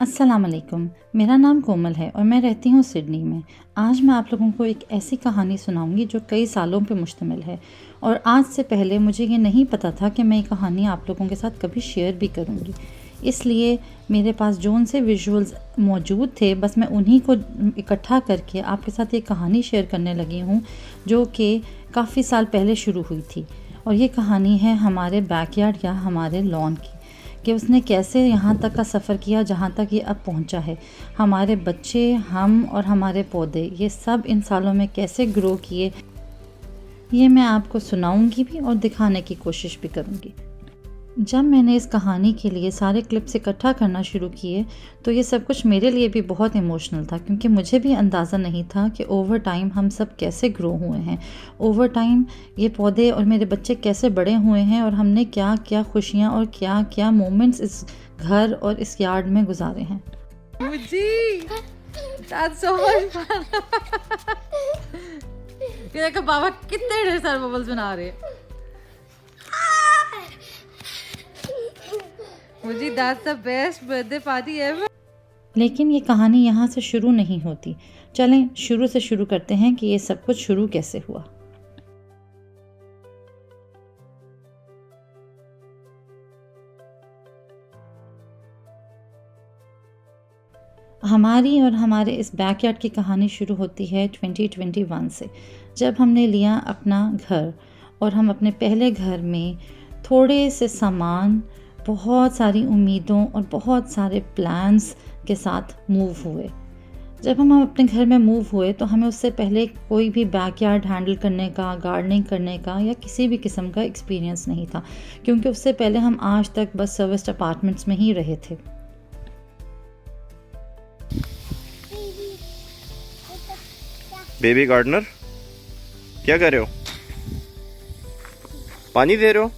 अस्सलाम वालेकुम। मेरा नाम कोमल है और मैं रहती हूँ सिडनी में। आज मैं आप लोगों को एक ऐसी कहानी सुनाऊंगी जो कई सालों पे मुश्तमिल है और आज से पहले मुझे ये नहीं पता था कि मैं ये कहानी आप लोगों के साथ कभी शेयर भी करूँगी। इसलिए मेरे पास जो उनसे विजुअल्स मौजूद थे बस मैं उन्हीं को इकट्ठा करके आपके साथ एक कहानी शेयर करने लगी हूँ जो कि काफ़ी साल पहले शुरू हुई थी। और ये कहानी है हमारे बैकयार्ड या हमारे लॉन की, कि उसने कैसे यहाँ तक का सफ़र किया जहाँ तक ये अब पहुँचा है। हमारे बच्चे, हम और हमारे पौधे, ये सब इन सालों में कैसे ग्रो किए, ये मैं आपको सुनाऊंगी भी और दिखाने की कोशिश भी करूँगी। जब मैंने इस कहानी के लिए सारे क्लिप्स इकट्ठा करना शुरू किए तो ये सब कुछ मेरे लिए भी बहुत इमोशनल था, क्योंकि मुझे भी अंदाज़ा नहीं था कि ओवर टाइम हम सब कैसे ग्रो हुए हैं, ओवर टाइम ये पौधे और मेरे बच्चे कैसे बड़े हुए हैं और हमने क्या क्या खुशियाँ और क्या क्या मोमेंट्स इस घर और इस यार्ड में गुजारे हैं। That's so much fun. ये देखो बाबा कितने ढेर सारे बबल्स बना रहे हैं। मुझे that's the best birthday party ever. लेकिन ये कहानी यहाँ से शुरू नहीं होती। चलें शुरू से शुरू करते हैं कि ये सब कुछ शुरू कैसे हुआ। हमारी और हमारे इस बैकयार्ड की कहानी शुरू होती है 2021 से, जब हमने लिया अपना घर और हम अपने पहले घर में थोड़े से सामान, बहुत सारी उम्मीदों और बहुत सारे प्लान्स के साथ मूव हुए। जब हम अपने घर में मूव हुए तो हमें उससे पहले कोई भी बैकयार्ड हैंडल करने का, गार्डनिंग करने का या किसी भी किस्म का एक्सपीरियंस नहीं था, क्योंकि उससे पहले हम आज तक बस सर्विस्ड अपार्टमेंट्स में ही रहे थे। बेबी गार्डनर, क्या कर रहे हो? पानी दे रहे हो?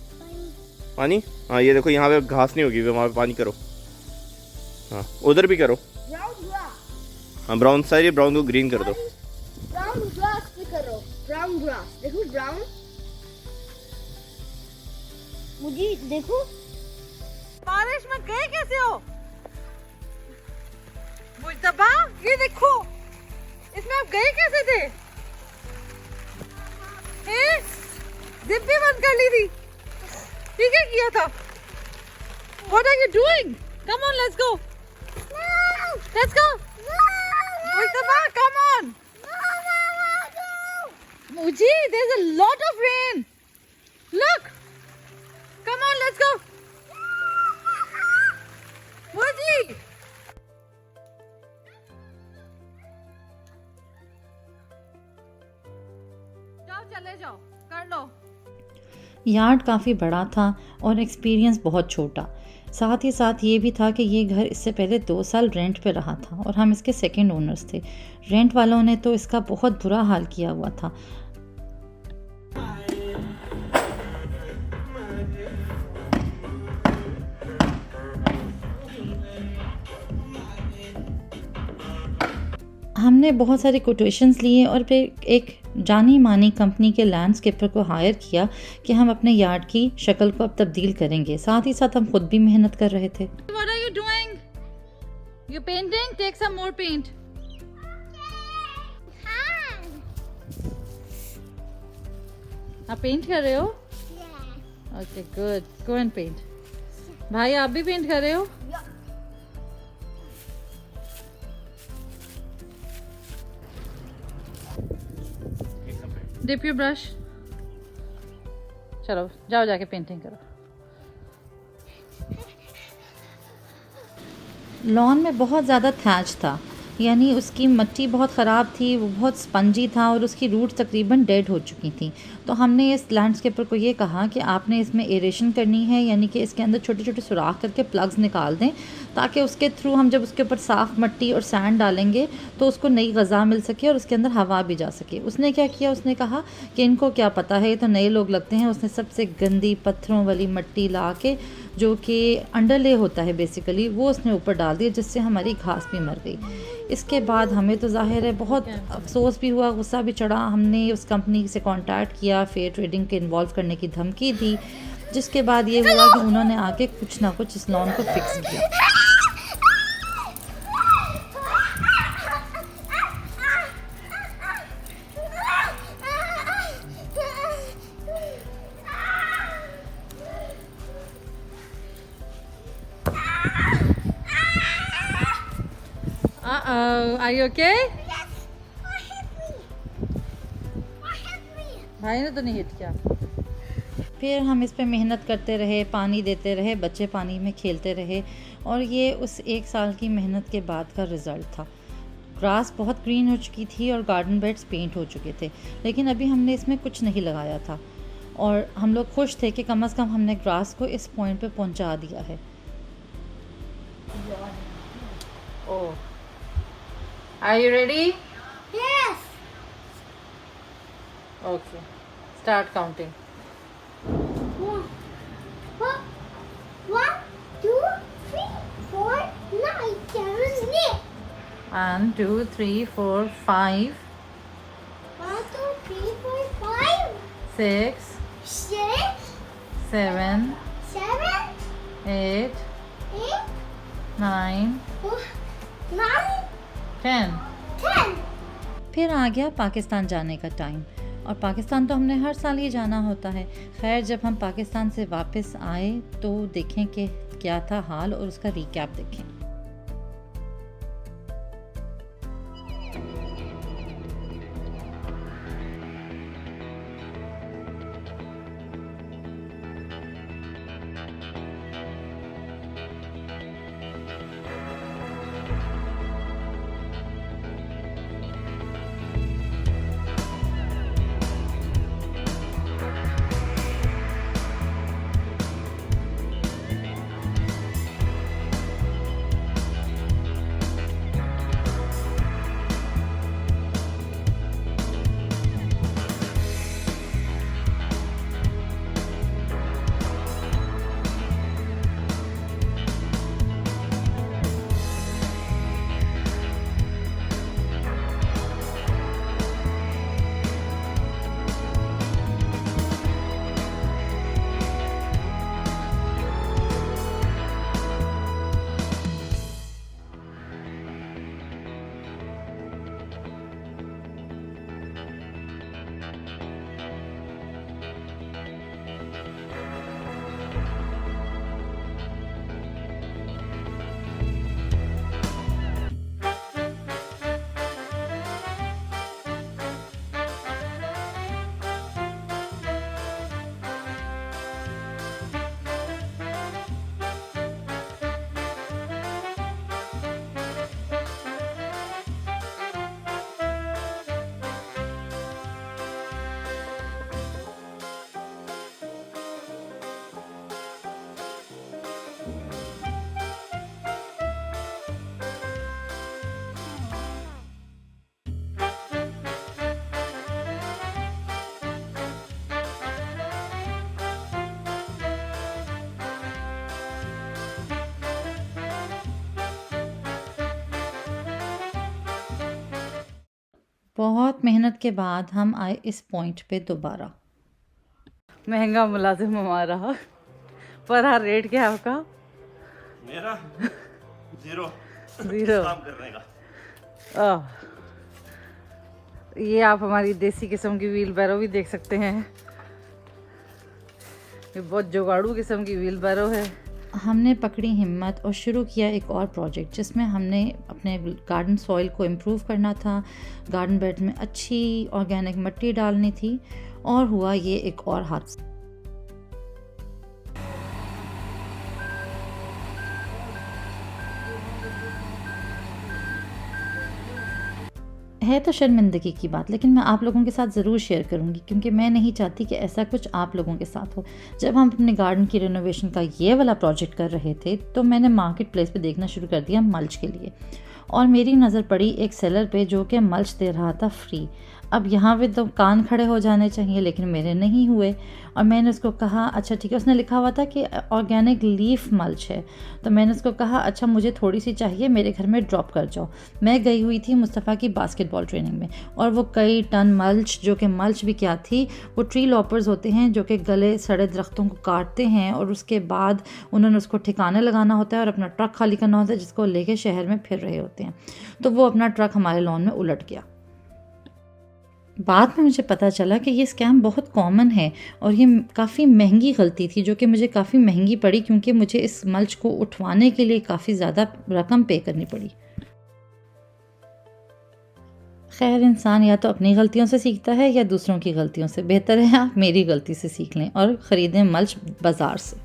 पानी? हाँ, ये देखो यहाँ पे घास नहीं होगी, वहाँ पे पानी करो। हाँ, उधर भी करो। हाँ, ब्राउन, सारी ब्राउन को ग्रीन कर दो। ब्राउन ग्रास भी करो। ब्राउन ग्रास देखो, ब्राउन। मुझे देखो, बारिश में गए कैसे हो? मुझतबा, ये देखो, इसमें आप गए कैसे थे? जिप भी बंद कर ली थी। ठीक है किया था। What are you doing? Come on, let's go. Let's go. मुझतबा, come on. Muji, there's a lot of rain. Look. Come on, let's go. Muji. जाओ, चले जाओ, कर लो। यार्ड काफ़ी बड़ा था और एक्सपीरियंस बहुत छोटा। साथ ही साथ ये भी था कि ये घर इससे पहले 2 साल रेंट पे रहा था और हम इसके सेकंड ओनर्स थे। रेंट वालों ने तो इसका बहुत बुरा हाल किया हुआ था। हमने बहुत सारे कोटेशंस लिए और फिर एक जानी मानी कंपनी के लैंडस्केपर को हायर किया कि हम अपने यार्ड की शक्ल को अब तब्दील करेंगे। साथ ही साथ हम खुद भी मेहनत कर रहे थे। What are you doing? You painting? Take some more paint. आप पेंट कर रहे हो? Okay, good. Go and paint. भाई आप भी पेंट कर रहे हो? Dip your brush. चलो जाओ जाके पेंटिंग करो। लॉन में बहुत ज़्यादा थैच था, यानी उसकी मिट्टी बहुत ख़राब थी, वो बहुत स्पंजी था और उसकी रूट्स तकरीबन डेड हो चुकी थी। तो हमने इस लैंडस्केपर को ये कहा कि आपने इसमें एरेशन करनी है, यानी कि इसके अंदर छोटे छोटे सुराख करके प्लग्स निकाल दें, ताकि उसके थ्रू हम जब उसके ऊपर साफ़ मिट्टी और सैंड डालेंगे तो उसको नई ग़ज़ा मिल सके और उसके अंदर हवा भी जा सके। उसने क्या किया, उसने कहा कि इनको क्या पता है, ये तो नए लोग लगते हैं। उसने सबसे गंदी पत्थरों वाली मिट्टी ला के, जो कि अंडरले होता है बेसिकली, वो उसने ऊपर डाल दिया, जिससे हमारी घास भी मर गई। इसके बाद हमें तो ज़ाहिर है बहुत अफसोस भी हुआ, गुस्सा भी चढ़ा। हमने उस कंपनी से कांटेक्ट किया, फेयर ट्रेडिंग के इन्वॉल्व करने की धमकी दी, जिसके बाद ये हुआ कि उन्होंने आके कुछ ना कुछ इस लॉन को फिक्स किया। are you okay? Yes. What hit me? What hit me? भाई ने तो नहीं हिट किया। फिर हम इस पे मेहनत करते रहे, पानी देते रहे, बच्चे पानी में खेलते रहे और ये उस 1 साल की मेहनत के बाद का रिज़ल्ट था। ग्रास बहुत ग्रीन हो चुकी थी और गार्डन बेड्स पेंट हो चुके थे, लेकिन अभी हमने इसमें कुछ नहीं लगाया था और हम लोग खुश थे कि कम से कम हमने ग्रास को इस पॉइंट पे पहुंचा दिया है। Oh. Are you ready? Yes. Okay. Start counting. 1, 2, 3, 4, 9, 10, 8. 1, 2, 3, 4, 5, 1, 2, 3, 4, 5, 6, 6, 7, 7, 8, 8, 9, 9, 10. 10. फिर आ गया पाकिस्तान जाने का टाइम और पाकिस्तान तो हमने हर साल ही जाना होता है। खैर जब हम पाकिस्तान से वापस आए तो देखें कि क्या था हाल और उसका रिकैप देखें। बहुत मेहनत के बाद हम आए इस पॉइंट पे दोबारा। महंगा मुलाजिम हमारा। पर हाँ रेट क्या है आपका? मेरा 0 काम करने का। ये आप हमारी देसी किस्म की व्हील बैरो भी देख सकते हैं। ये बहुत जुगाड़ू किस्म की व्हील बैरो है। हमने पकड़ी हिम्मत और शुरू किया एक और प्रोजेक्ट जिसमें हमने अपने गार्डन सॉइल को इम्प्रूव करना था, गार्डन बेड में अच्छी ऑर्गेनिक मिट्टी डालनी थी और हुआ ये एक और हादसा। है तो शर्मिंदगी की बात, लेकिन मैं आप लोगों के साथ ज़रूर शेयर करूंगी क्योंकि मैं नहीं चाहती कि ऐसा कुछ आप लोगों के साथ हो। जब हम अपने गार्डन की रिनोवेशन का ये वाला प्रोजेक्ट कर रहे थे तो मैंने मार्केट प्लेस पे देखना शुरू कर दिया मल्च के लिए और मेरी नज़र पड़ी एक सेलर पे जो कि मल्च दे रहा था फ्री। अब यहाँ पे तो कान खड़े हो जाने चाहिए लेकिन मेरे नहीं हुए और मैंने उसको कहा अच्छा ठीक है, उसने लिखा हुआ था कि ऑर्गेनिक लीफ मल्च है, तो मैंने उसको कहा अच्छा मुझे थोड़ी सी चाहिए, मेरे घर में ड्रॉप कर जाओ। मैं गई हुई थी मुस्तफ़ा की बास्केटबॉल ट्रेनिंग में और वो कई टन मल्च, जो कि मल्च भी क्या थी, वो ट्री लॉपर्स होते हैं जो कि गले सड़े दरख्तों को काटते हैं और उसके बाद उन्होंने उसको ठिकाने लगाना होता है और अपना ट्रक खाली करना होता है जिसको लेके शहर में फिर रहे होते हैं। तो वो अपना ट्रक हमारे लॉन में उलट गया। बाद में मुझे पता चला कि ये स्कैम बहुत कॉमन है और ये काफ़ी महंगी गलती थी जो कि मुझे काफ़ी महंगी पड़ी क्योंकि मुझे इस मल्च को उठवाने के लिए काफ़ी ज़्यादा रकम पे करनी पड़ी। खैर, इंसान या तो अपनी गलतियों से सीखता है या दूसरों की गलतियों से। बेहतर है आप मेरी गलती से सीख लें और ख़रीदें मल्च बाज़ार से।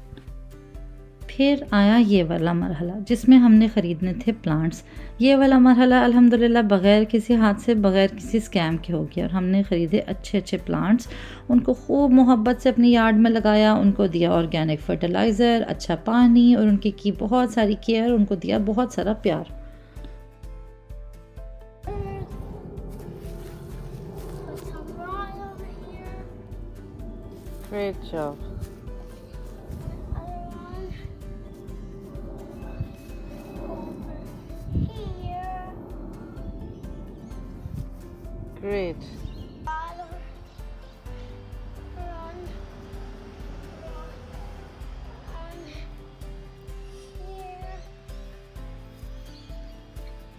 फिर आया ये वाला मरहला जिसमें हमने ख़रीदने थे प्लांट्स। ये वाला मरहला अल्हम्दुलिल्लाह बग़ैर किसी हादसे, बग़ैर किसी स्कैम के हो गया और हमने ख़रीदे अच्छे अच्छे प्लांट्स। उनको खूब मोहब्बत से अपनी यार्ड में लगाया, उनको दिया ऑर्गेनिक फर्टिलाइज़र, अच्छा पानी और उनकी की बहुत सारी केयर, उनको दिया बहुत सारा प्यार। Put some rye over here. Great job. Other one. Over here. Great. Bottom. Run. On here.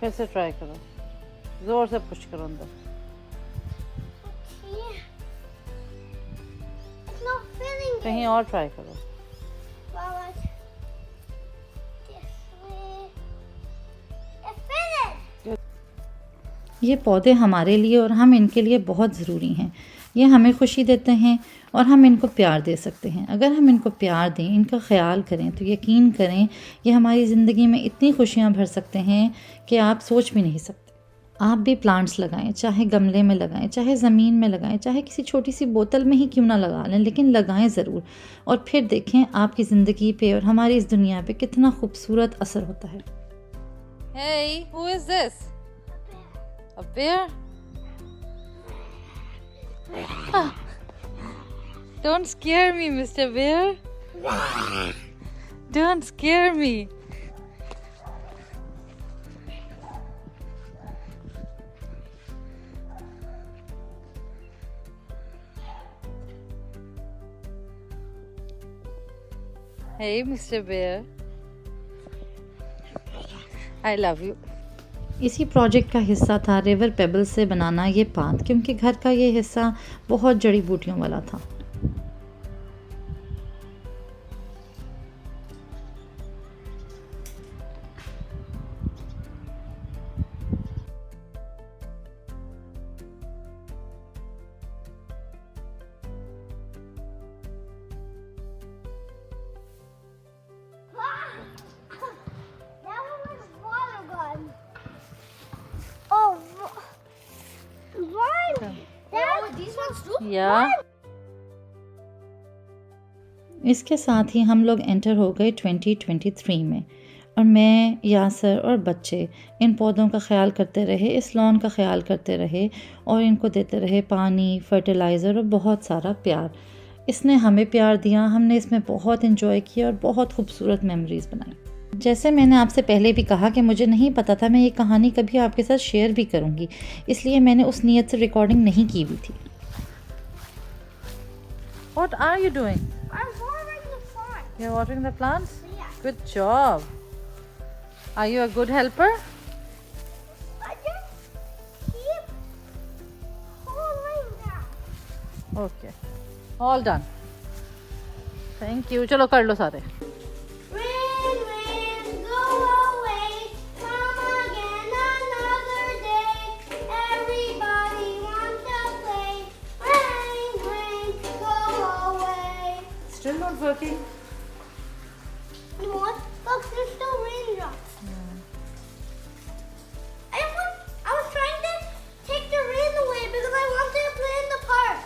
फिर से ट्राई करो, जोर से पुश करो अंदर। Okay. It's not filling it. कहीं और ट्राई करो। Well, this way. It finished. ये पौधे हमारे लिए और हम इनके लिए बहुत ज़रूरी हैं। ये हमें खुशी देते हैं और हम इनको प्यार दे सकते हैं। अगर हम इनको प्यार दें, इनका ख्याल करें तो यकीन करें ये हमारी ज़िंदगी में इतनी खुशियाँ भर सकते हैं कि आप सोच भी नहीं सकते। आप भी प्लांट्स लगाएं, चाहे गमले में लगाएं, चाहे ज़मीन में लगाएं, चाहे किसी छोटी सी बोतल में ही क्यों ना लगा लें, लेकिन लगाएं ज़रूर। और फिर देखें आपकी ज़िंदगी पे और हमारी इस दुनिया पे कितना खूबसूरत असर होता है। Hey, who is this? A bear? Ah. Don't scare me, Mr. Bear. Don't scare me. Hey, Mr. Bear. I love you. इसी प्रोजेक्ट का हिस्सा था रिवर पेबल से बनाना ये पाथ, क्योंकि घर का ये हिस्सा बहुत जड़ी बूटियों वाला था। That one was water gun. Oh, one. These ones too? Yeah. इसके साथ ही हम लोग एंटर हो गए 2023 में और मैं, यासर और बच्चे इन पौधों का ख्याल करते रहे, इस लॉन का ख्याल करते रहे और इनको देते रहे पानी, फर्टिलाइज़र और बहुत सारा प्यार। इसने हमें प्यार दिया, हमने इसमें बहुत एंजॉय किया और बहुत खूबसूरत मेमोरीज़ बनाई। जैसे मैंने आपसे पहले भी कहा कि मुझे नहीं पता था मैं ये कहानी कभी आपके साथ शेयर भी करूँगी, इसलिए मैंने उस नीयत से रिकॉर्डिंग नहीं की हुई थी। What are you doing? I'm watering the plant. You're watering the plants? Yeah. Good job. Are you a good helper? I just keep holding down. Okay. All done. Thank you. चलो कर लो सारे। Rain, rain, go away. Come again another day. Everybody wants to play. Rain, rain, go away. Still not working? You know what? Look, there's still raindrops. I was trying to take the rain away because I wanted to play in the park.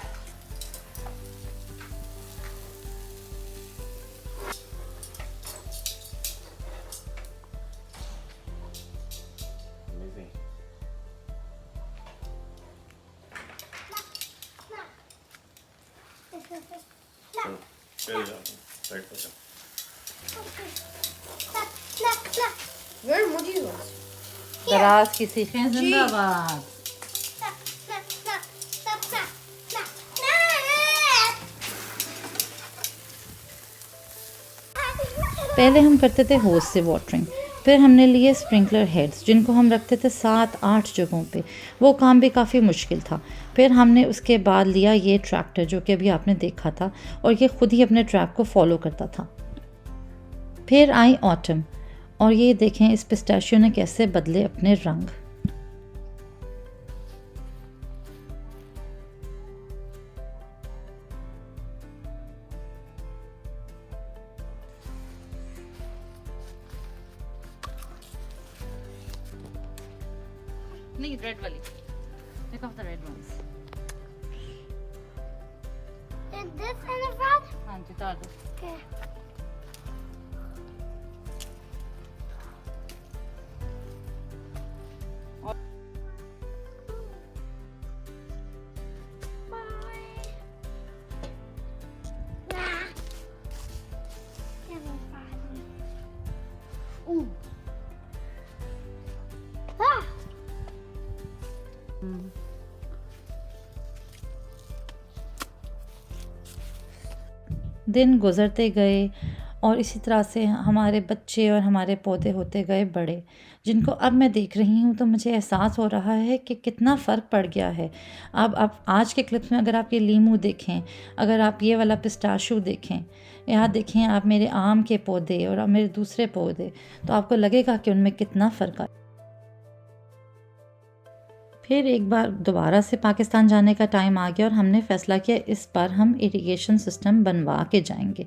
Where are mojibas? दराज की सीखें जिंदाबाद। पहले हम करते थे होस से वाटरिंग, फिर हमने लिए स्प्रिंकलर हेड्स जिनको हम रखते थे 7-8 जगहों पे। वो काम भी काफ़ी मुश्किल था। फिर हमने उसके बाद लिया ये ट्रैक्टर जो कि अभी आपने देखा था और ये खुद ही अपने ट्रैक को फॉलो करता था। फिर आई ऑटम और ये देखें इस पिस्ताशियो ने कैसे बदले अपने रंग। नहीं, रेड वाली। Pick off the red ones. Is this in the front? हाँ जी, डाल दो। Okay. Ooh. Ah! दिन गुज़रते गए और इसी तरह से हमारे बच्चे और हमारे पौधे होते गए बड़े, जिनको अब मैं देख रही हूँ तो मुझे एहसास हो रहा है कि कितना फ़र्क पड़ गया है। अब आप आज के क्लिप्स में अगर आप ये लीमू देखें, अगर आप ये वाला पिस्ताशू देखें, यहाँ देखें आप मेरे आम के पौधे और मेरे दूसरे पौधे, तो आपको लगेगा कि उनमें कितना फ़र्क आया। फिर एक बार दोबारा से पाकिस्तान जाने का टाइम आ गया और हमने फ़ैसला किया इस बार हम इरिगेशन सिस्टम बनवा के जाएंगे।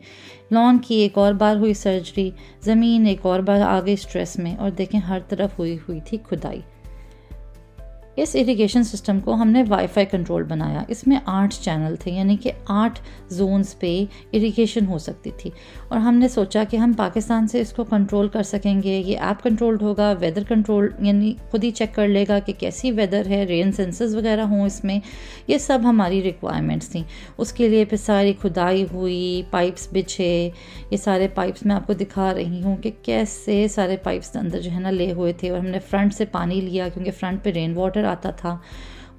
लॉन की एक और बार हुई सर्जरी, ज़मीन एक और बार आ गई स्ट्रेस में, और देखें हर तरफ हुई थी खुदाई। इस इरिगेशन सिस्टम को हमने वाईफाई कंट्रोल बनाया। इसमें 8 चैनल थे, यानी कि 8 जोन्स पे इरिगेशन हो सकती थी, और हमने सोचा कि हम पाकिस्तान से इसको कंट्रोल कर सकेंगे। ये ऐप कंट्रोल्ड होगा, वेदर कंट्रोल यानी खुद ही चेक कर लेगा कि कैसी वेदर है, रेन सेंसर्स वगैरह हों इसमें। ये सब हमारी रिक्वायरमेंट्स थी। उसके लिए फिर सारी खुदाई हुई, पाइप्स बिछे। ये सारे पाइप्स मैं आपको दिखा रही हूँ कि कैसे सारे पाइप्स अंदर जो है ना ले हुए थे, और हमने फ्रंट से पानी लिया क्योंकि फ्रंट पे रेन वाटर आता था।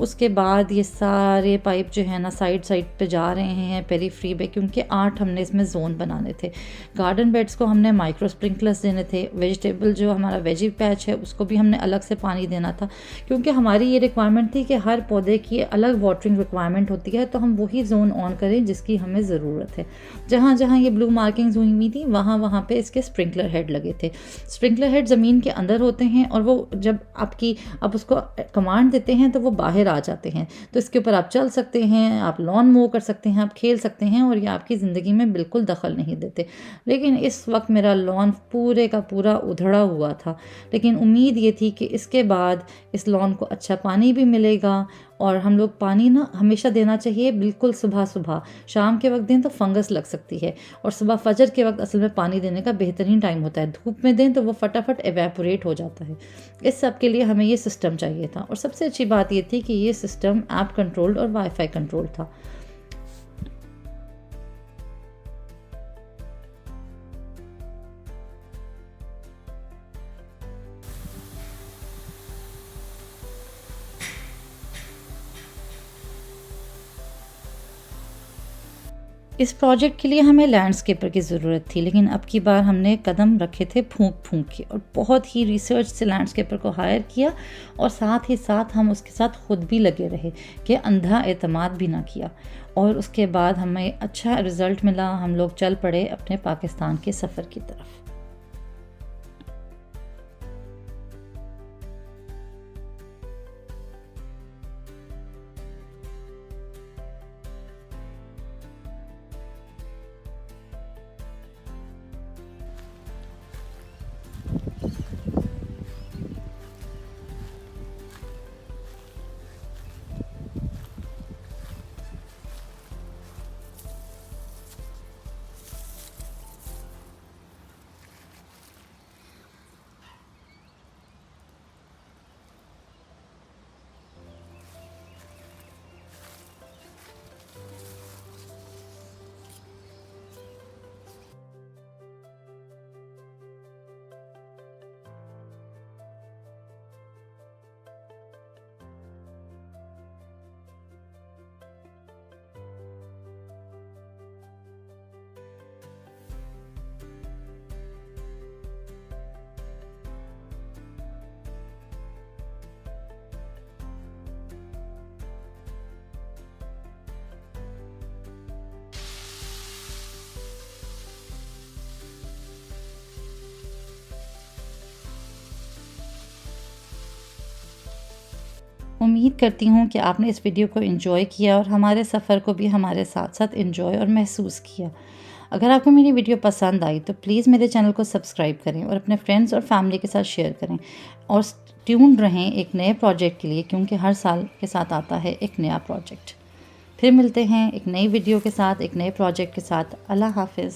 उसके बाद ये सारे पाइप जो है ना साइड पे जा रहे हैं पेरीफ्री पे, क्योंकि 8 हमने इसमें जोन बनाने थे। गार्डन बेड्स को हमने माइक्रो स्प्रिंकलर्स देने थे। वेजिटेबल जो हमारा वेजी पैच है उसको भी हमने अलग से पानी देना था, क्योंकि हमारी ये रिक्वायरमेंट थी कि हर पौधे की अलग वाटरिंग रिक्वायरमेंट होती है, तो हम वही जोन ऑन करें जिसकी हमें ज़रूरत है। जहाँ जहाँ ये ब्लू मार्किंग्स हुई थी वहाँ पे इसके स्प्रिंकलर हेड लगे थे। स्प्रिंकलर हेड ज़मीन के अंदर होते हैं, और वो जब आप उसको कमांड देते हैं तो वो बाहर आ जाते हैं, तो इसके ऊपर आप चल सकते हैं, आप लॉन मूव कर सकते हैं, आप खेल सकते हैं, और ये आपकी ज़िंदगी में बिल्कुल दखल नहीं देते। लेकिन इस वक्त मेरा लॉन पूरे का पूरा उधड़ा हुआ था, लेकिन उम्मीद ये थी कि इसके बाद इस लॉन को अच्छा पानी भी मिलेगा। और हम लोग पानी ना हमेशा देना चाहिए, बिल्कुल सुबह शाम के वक्त दें तो फंगस लग सकती है, और सुबह फजर के वक्त असल में पानी देने का बेहतरीन टाइम होता है। धूप में दें तो वो फटाफट एवेपोरेट हो जाता है। इस सब के लिए हमें ये सिस्टम चाहिए था, और सबसे अच्छी बात ये थी कि ये सिस्टम ऐप कंट्रोल्ड और वाईफाई कंट्रोल था। इस प्रोजेक्ट के लिए हमें लैंडस्केपर की ज़रूरत थी, लेकिन अब की बार हमने कदम रखे थे फूंक के, और बहुत ही रिसर्च से लैंडस्केपर को हायर किया, और साथ ही साथ हम उसके साथ खुद भी लगे रहे कि अंधा एतमाद भी ना किया। और उसके बाद हमें अच्छा रिज़ल्ट मिला। हम लोग चल पड़े अपने पाकिस्तान के सफ़र की तरफ। उम्मीद करती हूँ कि आपने इस वीडियो को एंजॉय किया, और हमारे सफ़र को भी हमारे साथ साथ एंजॉय और महसूस किया। अगर आपको मेरी वीडियो पसंद आई तो प्लीज़ मेरे चैनल को सब्सक्राइब करें, और अपने फ्रेंड्स और फैमिली के साथ शेयर करें, और ट्यून्ड रहें एक नए प्रोजेक्ट के लिए, क्योंकि हर साल के साथ आता है एक नया प्रोजेक्ट। फिर मिलते हैं एक नई वीडियो के साथ, एक नए प्रोजेक्ट के साथ। अल्लाह हाफिज़।